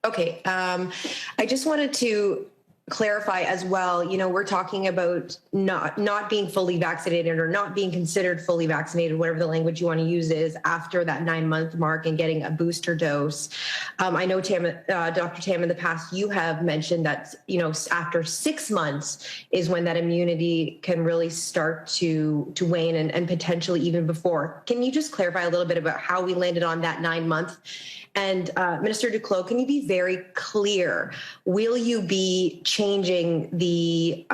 Okay. I just wanted to clarify as well, we're talking about not being fully vaccinated or not being considered fully vaccinated, whatever the language you want to use is, after that 9-month mark and getting a booster dose. I know, Dr. Tam, in the past, you have mentioned that, after 6 months is when that immunity can really start to wane and potentially even before. Can you just clarify a little bit about how we landed on that 9-month? And Minister Duclos, can you be very clear? Will you be changing the,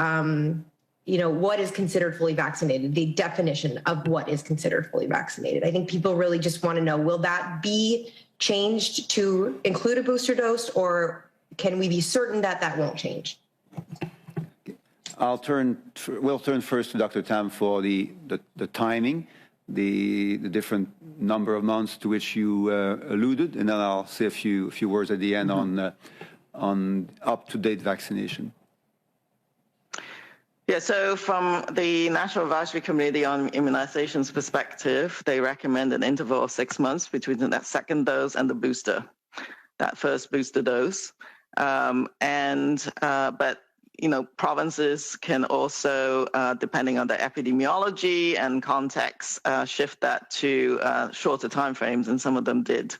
what is considered fully vaccinated, the definition of what is considered fully vaccinated? I think people really just want to know, will that be changed to include a booster dose, or can we be certain that that won't change? We'll turn first to Dr. Tam for the timing, the different number of months to which you alluded, and then I'll say a few words at the end on up-to-date vaccination. Yeah, so from the National Advisory Committee on Immunizations perspective, they recommend an interval of 6 months between that second dose and the booster, that first booster dose. But provinces can also, depending on the epidemiology and context, shift that to shorter timeframes, and some of them did.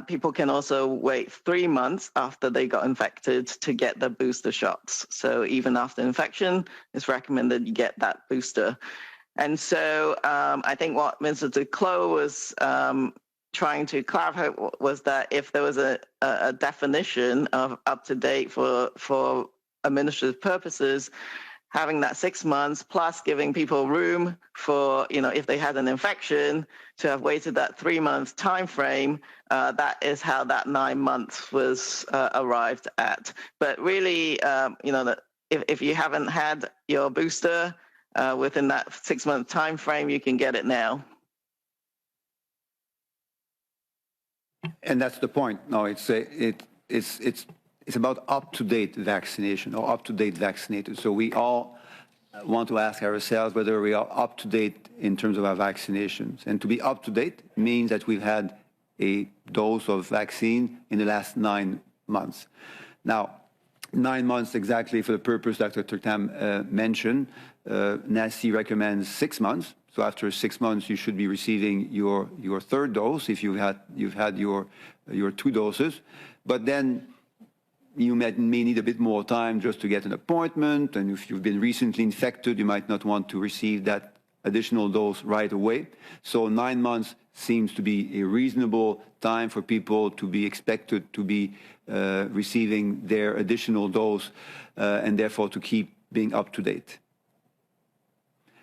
People can also wait 3 months after they got infected to get the booster shots. So even after infection, it's recommended you get that booster. And so I think what Mr. Duclos was trying to clarify was that if there was a definition of up-to-date for administrative purposes, having that 6 months plus giving people room for, if they had an infection, to have waited that 3-month time frame, that is how that 9 months was arrived at. But really, if you haven't had your booster within that 6-month time frame, you can get it now. And that's the point. No, it's about up-to-date vaccination or up-to-date vaccinated. So we all want to ask ourselves whether we are up-to-date in terms of our vaccinations. And to be up-to-date means that we've had a dose of vaccine in the last 9 months. Now, 9 months exactly for the purpose Dr. Tam mentioned. NACI recommends 6 months. So after 6 months, you should be receiving your third dose if you've had your 2 doses. But then you may need a bit more time just to get an appointment. And if you've been recently infected, you might not want to receive that additional dose right away. So 9 months seems to be a reasonable time for people to be expected to be receiving their additional dose and therefore to keep being up to date.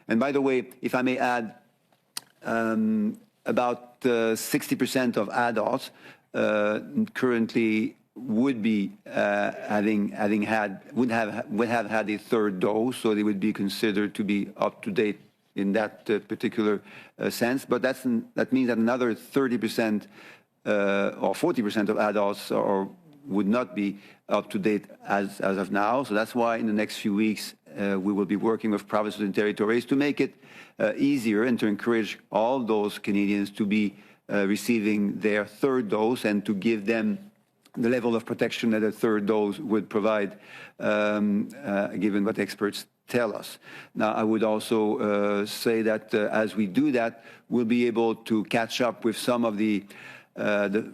And by the way, if I may add, about 60% of adults currently would be would have had a third dose, so they would be considered to be up to date in that particular sense. But that means that another 30% or 40% of adults would not be up to date as of now. So that's why in the next few weeks we will be working with provinces and territories to make it easier and to encourage all those Canadians to be receiving their third dose and to give them the level of protection that a third dose would provide, given what experts tell us. Now, I would also say that as we do that, we'll be able to catch up with some of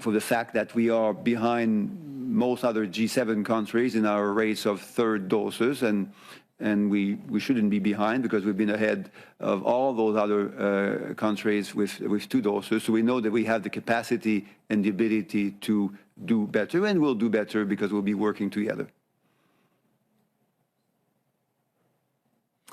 for the fact that we are behind most other G7 countries in our rates of third doses, and we shouldn't be behind because we've been ahead of all those other countries with 2 doses. So we know that we have the capacity and the ability to do better, and we'll do better because we'll be working together.